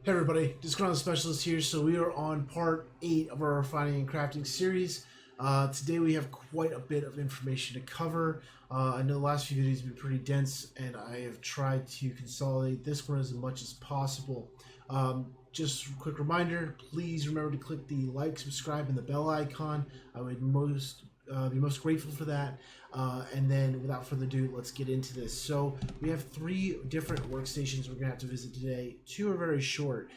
Hey everybody, Discount Specialist here. So we are on part 8 of our refining and crafting series. Today we have quite a bit of information to cover. I know the last few videos have been pretty dense and I have tried to consolidate this one as much as possible. Just a quick reminder, please remember to click the like, subscribe, and the bell icon. I would be most grateful for that. And then without further ado, let's get into this. So we have 3 different workstations we're gonna have to visit today. 2 are very short,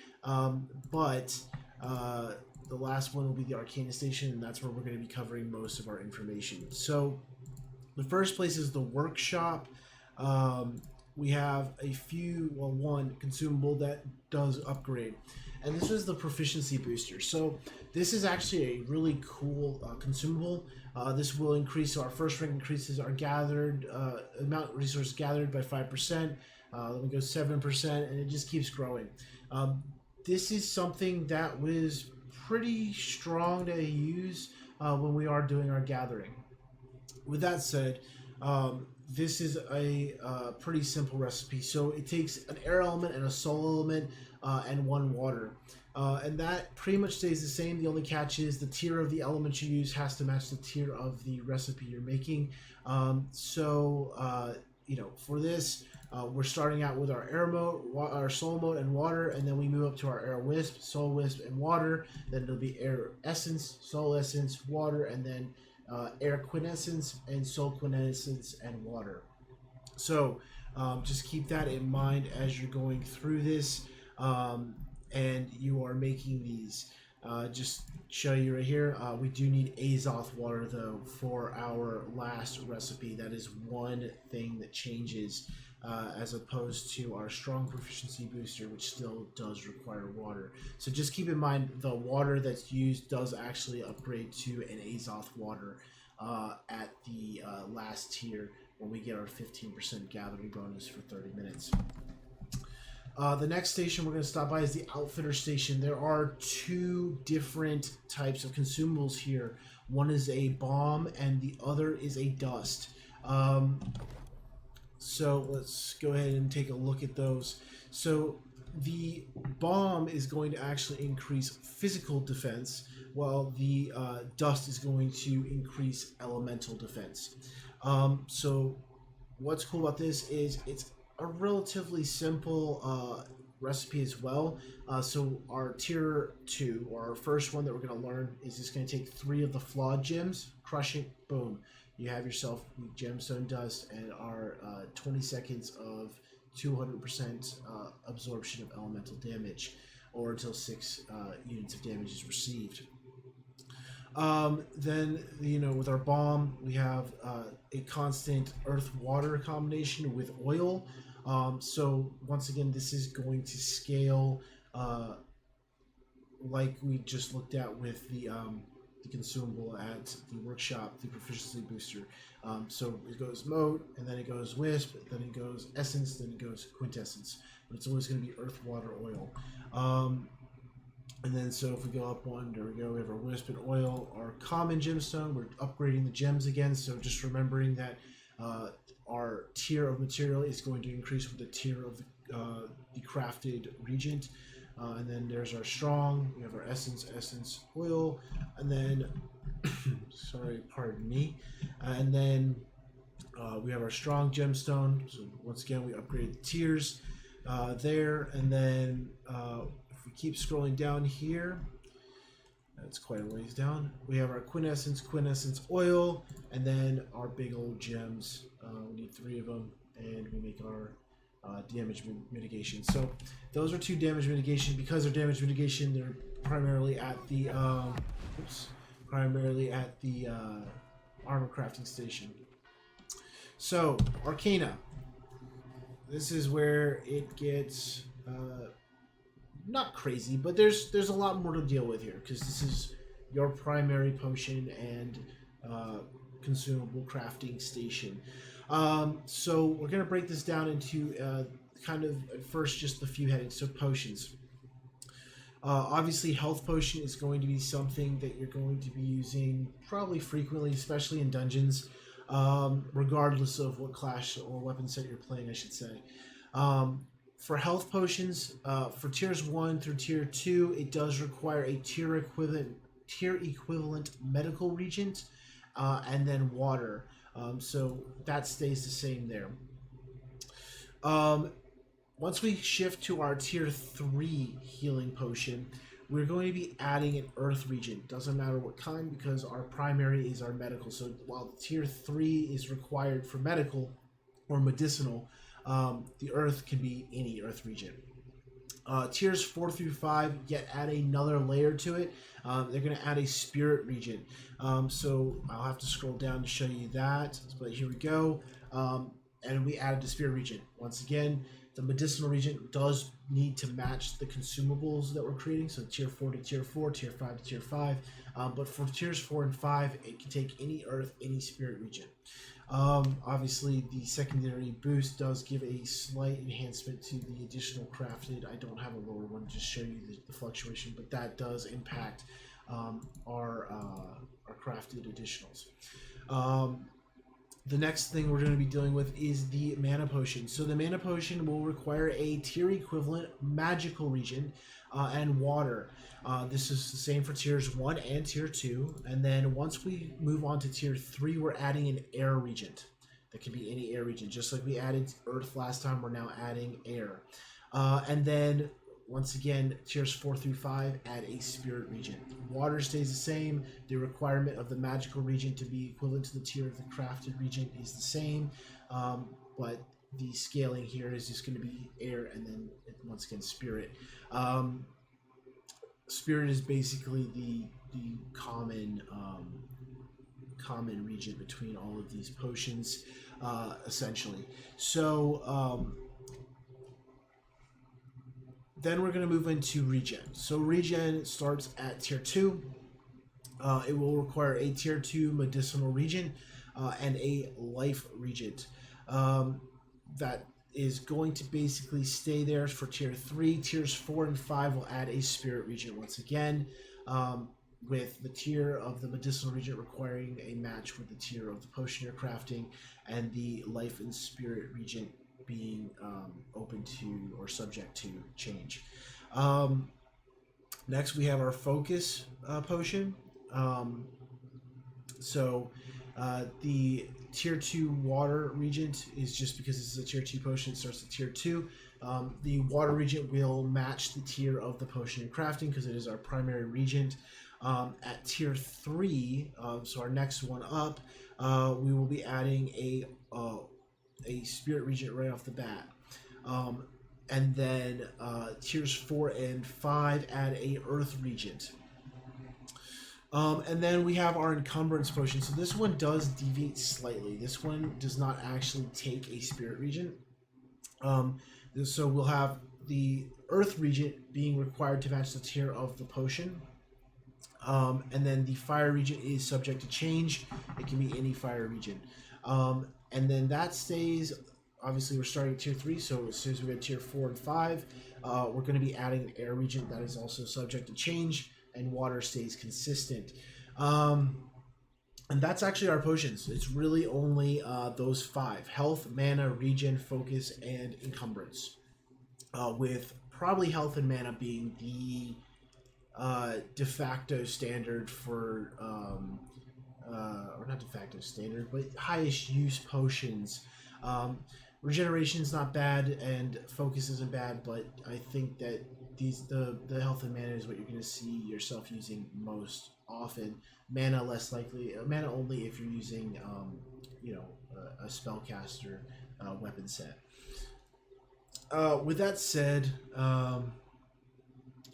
but the last one will be the Arcana station, and that's where we're going to be covering most of our information. So the first place is the workshop. We have one consumable that does upgrade, and this is the Proficiency Booster. So this is actually a really cool consumable. This will increase, our first rank increases our gathered amount of resources gathered by 5%. Then we go 7%, and it just keeps growing. This is something that was pretty strong to use when we are doing our gathering. With that said, this is a pretty simple recipe. So it takes an air element and a soul element and 1 water. And that pretty much stays the same. The only catch is the tier of the element you use has to match the tier of the recipe you're making. For this, we're starting out with our air mode, our soul mode, and water, and then we move up to our air wisp, soul wisp, and water. Then it'll be air essence, soul essence, water, and then air quintessence and soul quintessence and water. So just keep that in mind as you're going through this and you are making these. Just show you right here, we do need azoth water though for our last recipe. That is one thing that changes as opposed to our strong proficiency booster, which still does require water. So just keep in mind the water that's used does actually upgrade to an azoth water at the last tier when we get our 15% gathering bonus for 30 minutes. The next station we're going to stop by is the Outfitter Station. There are 2 different types of consumables here. One is a bomb and the other is a dust. So let's go ahead and take a look at those. So the bomb is going to actually increase physical defense, while the dust is going to increase elemental defense. So what's cool about this is it's a relatively simple recipe as well. So our tier 2, or our first one that we're going to learn, is just going to take 3 of the flawed gems, crush it, boom. You have yourself gemstone dust and our 20 seconds of 200% absorption of elemental damage, or until 6 units of damage is received. Then, with our bomb, we have a constant earth-water combination with oil. So once again, this is going to scale like we just looked at with the consumable at the workshop, the proficiency booster. So it goes mode, and then it goes wisp, then it goes essence, then it goes quintessence. But it's always going to be earth, water, oil. And then so if we go up one, there we go, we have our wisp and oil, our common gemstone, we're upgrading the gems again. So just remembering that our tier of material is going to increase with the tier of the crafted regent. And then there's our strong, we have our essence, oil, and then, sorry, pardon me, and then we have our strong gemstone. So once again, we upgrade the tiers there, and then if we keep scrolling down here, that's quite a ways down, we have our quintessence oil, and then our big old gems. We need 3 of them, and we make our damage mitigation. So those are 2 damage mitigation. Because they're damage mitigation, they're primarily at the armor crafting station. So Arcana, this is where it gets not crazy, but there's a lot more to deal with here, because this is your primary potion and consumable crafting station. So we're going to break this down into kind of at first just a few headings. So potions. Obviously, health potion is going to be something that you're going to be using probably frequently, especially in dungeons, regardless of what class or weapon set you're playing, I should say. For health potions, for tiers 1 through tier 2, it does require a tier equivalent medical regent, and then water. So that stays the same there. Once we shift to our tier 3 healing potion, we're going to be adding an earth regent. Doesn't matter what kind, because our primary is our medical. So while tier 3 is required for medical or medicinal, the earth can be any earth regent. Tiers 4 through 5 yet add another layer to it. They're going to add a spirit regent. So I'll have to scroll down to show you that. But here we go. And we added the spirit regent. Once again, the medicinal regent does need to match the consumables that we're creating. So tier 4 to tier 4, tier 5 to tier 5. But for tiers 4 and 5, it can take any earth, any spirit regent. Obviously, the secondary boost does give a slight enhancement to the additional crafted. I don't have a lower one to just show you the fluctuation, but that does impact our crafted additionals. The next thing we're going to be dealing with is the mana potion. So the mana potion will require a tier equivalent magical regent and water. This is the same for tiers 1 and tier 2. And then once we move on to tier 3, we're adding an air regent. That can be any air regent. Just like we added earth last time, we're now adding air. And then once again, tiers 4 through 5 add a spirit regent. Water stays the same. The requirement of the magical regent to be equivalent to the tier of the crafted regent is the same. But the scaling here is just going to be air and then once again spirit. Spirit is basically the common regent between all of these potions, essentially. So then we're going to move into Regen. So Regen starts at tier 2. It will require a tier 2 medicinal regent and a life regent. That is going to basically stay there for tier 3. Tiers 4 and 5 will add a spirit regent once again, with the tier of the medicinal regent requiring a match with the tier of the potion you're crafting, and the life and spirit regent being open to or subject to change. Next we have our focus potion. The tier 2 water regent is just because this is a tier 2 potion, it starts at tier 2. The water regent will match the tier of the potion you're crafting because it is our primary regent. At tier 3, so our next one up, we will be adding a spirit regent right off the bat. And then tiers 4 and 5 add a earth regent. And then we have our encumbrance potion. So this one does deviate slightly. This one does not actually take a spirit regent. So we'll have the earth regent being required to match the tier of the potion. And then the fire regent is subject to change. It can be any fire regent. And then that stays, obviously we're starting at tier 3, so as soon as we get tier 4 and 5, we're going to be adding an air regent that is also subject to change, and water stays consistent. And that's actually our potions. It's really only those 5: health, mana, regen, focus, and encumbrance. With probably health and mana being the de facto standard for... or not de facto standard, but highest use potions. Regeneration's not bad, and focus isn't bad, but I think that the health and mana is what you're going to see yourself using most often. Mana less likely. Mana only if you're using, a spellcaster weapon set. With that said,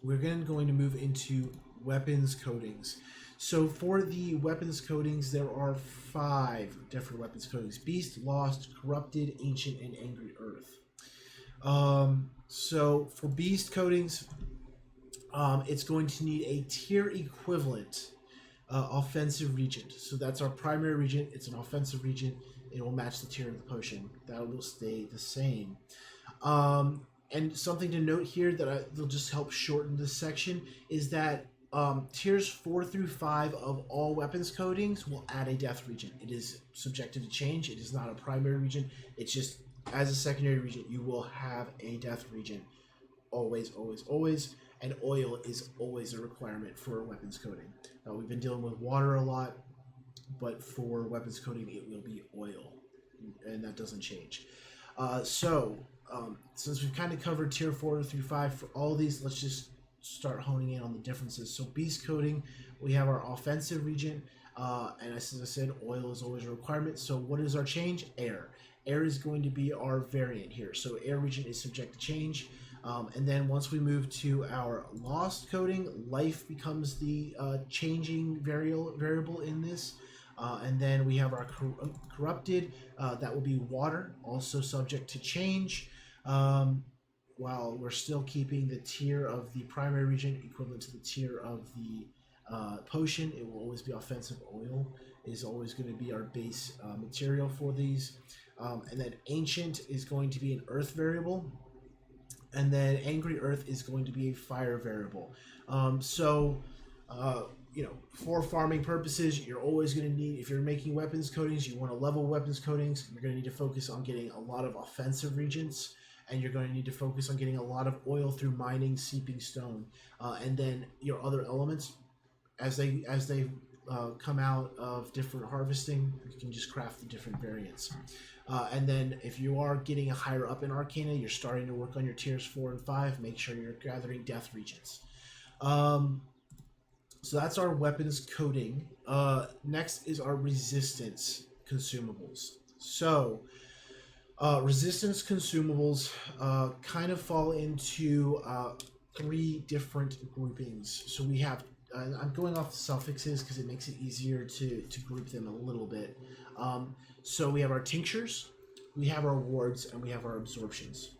we're then going to move into weapons coatings. So for the weapons coatings, there are 5 different weapons coatings: Beast, Lost, Corrupted, Ancient, and Angry Earth. So for Beast coatings, it's going to need a tier equivalent offensive regent. So that's our primary regent. It's an offensive regent. It will match the tier of the potion. That will stay the same. And something to note here that will just help shorten this section is that tiers 4 through 5 of all weapons coatings will add a death regent. It is subjected to change. It is not a primary regent. It's just as a secondary regent, you will have a death regent. Always, always, always. And oil is always a requirement for weapons coating. We've been dealing with water a lot, but for weapons coating, it will be oil, and that doesn't change. Since we've kind of covered tier 4 through 5 for all these, let's just start honing in on the differences. So beast coating, we have our offensive regent, and as I said, oil is always a requirement. So what is our change? Air. Air is going to be our variant here. So air regent is subject to change. And then once we move to our lost coating, life becomes the changing variable in this. And then we have our corrupted, that will be water, also subject to change. While we're still keeping the tier of the primary regent equivalent to the tier of the potion, it will always be offensive. Oil is always going to be our base material for these. And then ancient is going to be an earth variable. And then angry earth is going to be a fire variable. For farming purposes, you're always going to need, if you're making weapons coatings, you want to level weapons coatings, you're going to need to focus on getting a lot of offensive regents, and you're going to need to focus on getting a lot of oil through mining, seeping stone, and then your other elements, as they come out of different harvesting, you can just craft the different variants. And then if you are getting a higher up in Arcana, you're starting to work on your tiers 4 and 5, make sure you're gathering death regents. So that's our weapons coating. Next is our resistance consumables. So resistance consumables kind of fall into 3 different groupings. So we have, I'm going off the suffixes because it makes it easier to group them a little bit. So we have our tinctures, we have our wards, and we have our absorptions.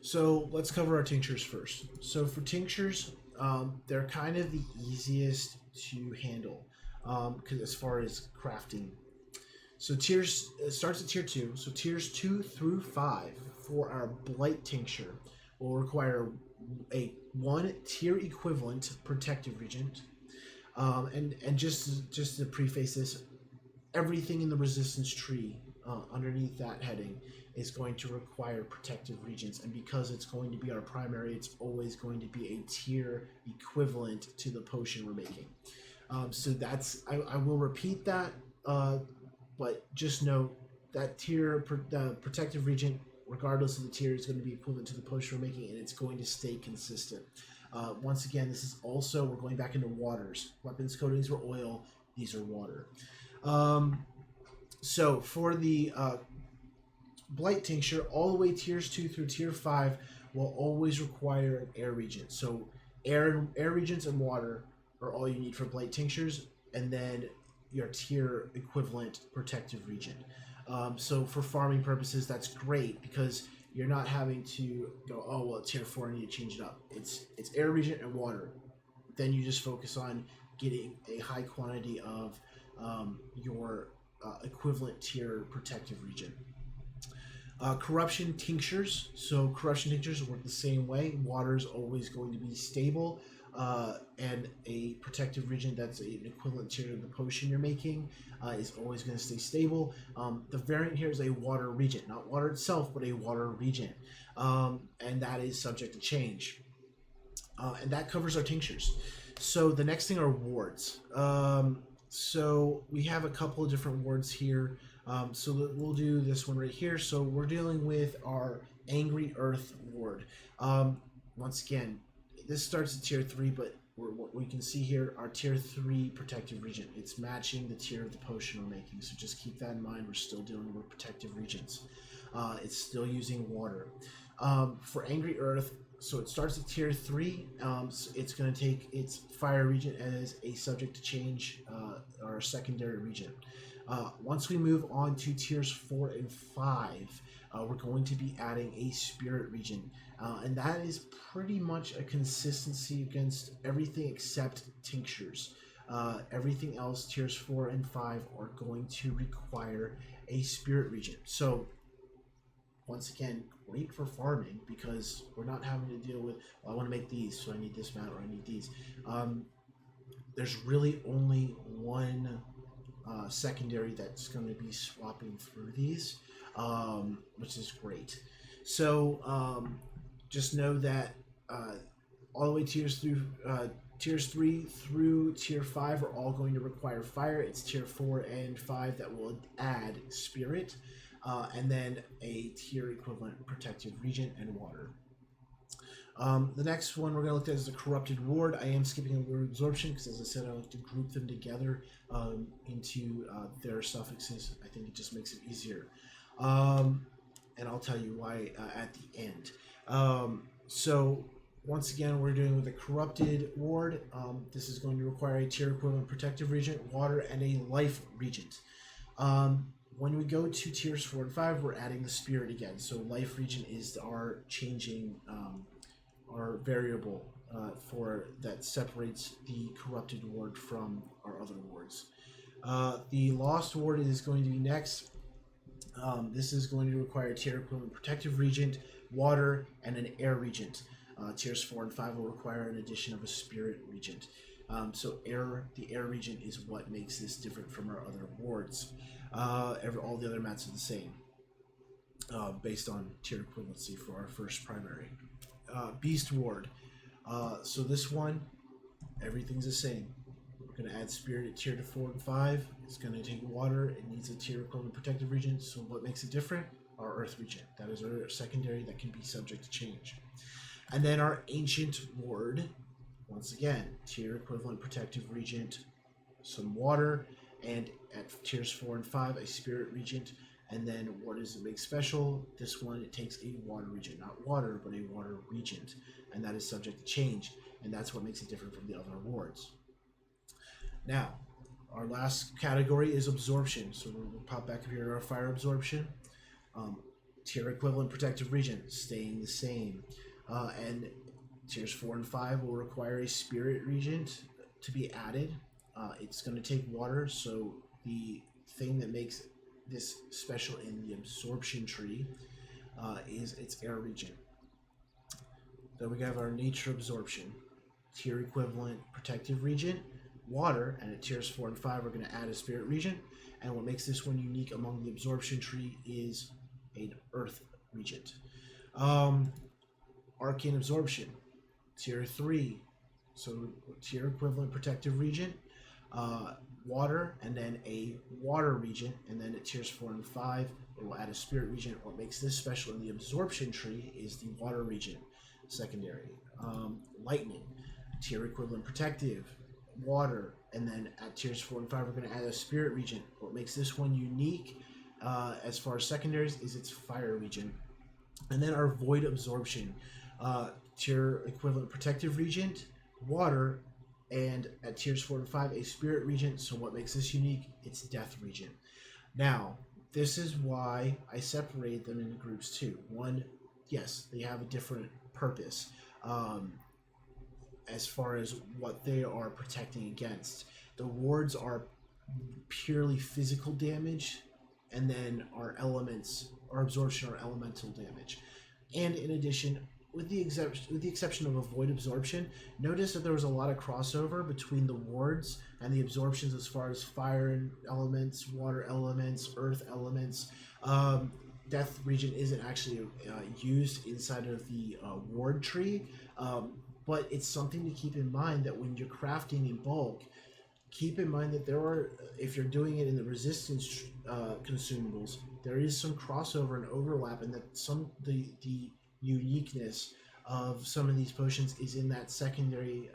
So let's cover our tinctures first. So for tinctures, they're kind of the easiest to handle because as far as crafting. So tiers, it starts at tier 2. So tiers 2 through 5 for our blight tincture will require a 1 tier equivalent protective regent. And just to preface this, everything in the resistance tree underneath that heading is going to require protective regents, and because it's going to be our primary, it's always going to be a tier equivalent to the potion we're making. So that's, I will repeat that, but just note that tier, protective regent, regardless of the tier, is going to be equivalent to the potion we're making, and it's going to stay consistent. Once again, this is also, we're going back into waters. Weapons coatings were oil, these are water. So for the blight tincture, all the way tiers 2 through tier 5 will always require an air regent. So air regents and water are all you need for blight tinctures, and then your tier equivalent protective regent. So for farming purposes, that's great because you're not having to go, oh well, tier 4, I need to change it up. It's air regent and water. Then you just focus on getting a high quantity of your equivalent tier protective regent. Corruption tinctures. So corruption tinctures work the same way. Water is always going to be stable, and a protective regent that's an equivalent tier to the potion you're making is always going to stay stable. The variant here is a water regent, not water itself, but a water regent, and that is subject to change. And that covers our tinctures. So the next thing are wards. So we have a couple of different wards here. So we'll do this one right here. So we're dealing with our Angry Earth ward. Once again, this starts at tier 3, but what we can see here, our tier 3 protective regent. It's matching the tier of the potion we're making. So just keep that in mind. We're still dealing with protective regents. It's still using water. For Angry Earth, so it starts at tier 3. So it's going to take its fire regent as a subject to change, our secondary regent. Once we move on to tiers 4 and 5, we're going to be adding a spirit regent, and that is pretty much a consistency against everything except tinctures. Everything else, tiers 4 and 5, are going to require a spirit regent. So once again, great for farming because we're not having to deal with, well, I want to make these, so I need this mount or I need these. There's really only one secondary that's going to be swapping through these, which is great. So just know that all the way tiers 3 through tier 5 are all going to require fire. It's tier 4 and 5 that will add spirit, and then a tier equivalent protective regent and water. The next one we're going to look at is the corrupted ward. I am skipping over absorption because, as I said, I like to group them together into their suffixes. I think it just makes it easier, and I'll tell you why at the end. So once again, we're doing with a corrupted ward. This is going to require a tier equivalent protective regent, water, and a life regent. When we go to tiers 4 and 5, we're adding the spirit again. So life regent is our changing, our variable for that separates the corrupted ward from our other wards. The lost ward is going to be next. This is going to require a tier equivalent protective regent, water, and an air regent. Tiers 4 and 5 will require an addition of a spirit regent. So the air regent is what makes this different from our other wards. All the other mats are the same, based on tier equivalency for our first primary. Beast ward. So this one, everything's the same. We're going to add spirit at tier 4 and 5. It's going to take water. It needs a tier equivalent protective regent. So what makes it different? Our earth regent. That is our secondary that can be subject to change. And then our ancient ward, once again, tier equivalent protective regent, some water, and at tiers 4 and 5, a spirit regent. And then what does it make special? This one, it takes a water regent, not water, but a water regent, and that is subject to change, and that's what makes it different from the other wards. Now, our last category is absorption. So we'll pop back up here to our fire absorption. Tier equivalent protective regent, staying the same. And tiers 4 and 5 will require a spirit regent to be added. It's going to take water, so the thing that makes this special in the absorption tree is its air regent. Then we have our nature absorption, tier equivalent protective regent, water, and at tiers 4 and 5 we're going to add a spirit regent. And what makes this one unique among the absorption tree is an earth regent. Arcane absorption, tier 3, so tier equivalent protective regent, water, and then a water regent, and then at tiers 4 and 5 it will add a spirit regent. What makes this special in the absorption tree is the water regent secondary. Lightning, tier equivalent protective, water, and then at tiers 4 and 5 we're going to add a spirit regent. What makes this one unique as far as secondaries is its fire regent. And then our void absorption, tier equivalent protective regent, water, and at tiers 4 and 5 a spirit regent. So what makes this unique? It's death regent. Now this is why I separated them into groups too. One, yes, they have a different purpose as far as what they are protecting against. The wards are purely physical damage, and then our elements, our absorption, are elemental damage. And in addition, with the exception of a void absorption, notice that there was a lot of crossover between the wards and the absorptions as far as fire elements, water elements, earth elements. Death regent isn't actually used inside of the ward tree, but it's something to keep in mind that when you're crafting in bulk, keep in mind that there are, if you're doing it in the resistance consumables, there is some crossover and overlap, and that the uniqueness of some of these potions is in that secondary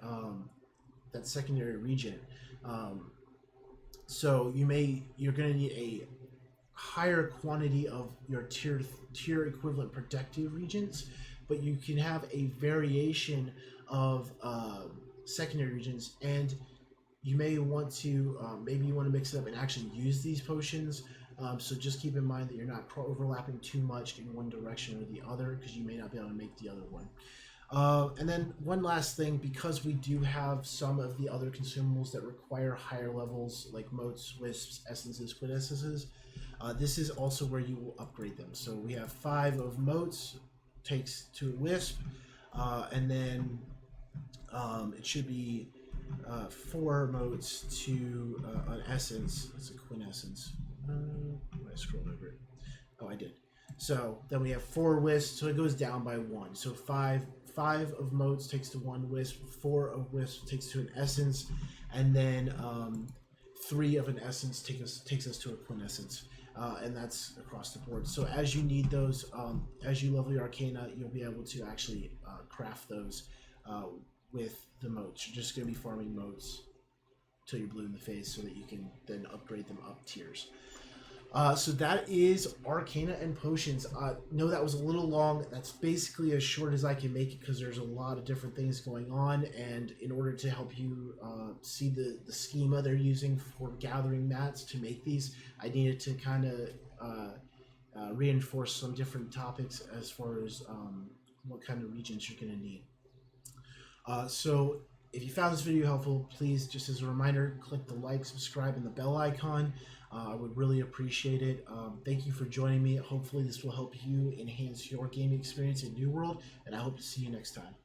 region. So you're going to need a higher quantity of your tier equivalent protective regents, but you can have a variation of secondary regions, and you may want to maybe you want to mix it up and actually use these potions. So just keep in mind that you're not overlapping too much in one direction or the other, because you may not be able to make the other one. And then one last thing, because we do have some of the other consumables that require higher levels, like motes, wisps, essences, quintessences, this is also where you will upgrade them. So we have 5 of motes, takes to a wisp, and then it should be 4 motes to an essence. It's a quintessence. I scrolled over it. Oh, I did. So then we have 4 wisps, so it goes down by 1. So 5 of motes takes to 1 wisp, 4 of wisps takes to an essence, and then 3 of an essence takes us to a quintessence. And that's across the board. So as you need those, as you level your Arcana, you'll be able to actually craft those with the motes. You're just going to be farming motes until you're blue in the face so that you can then upgrade them up tiers. So that is Arcana and Potions. No, that was a little long. That's basically as short as I can make it because there's a lot of different things going on. And in order to help you see the schema they're using for gathering mats to make these, I needed to kind of reinforce some different topics as far as what kind of regions you're going to need. So if you found this video helpful, please, just as a reminder, click the like, subscribe, and the bell icon. I would really appreciate it. Thank you for joining me. Hopefully this will help you enhance your gaming experience in New World, and I hope to see you next time.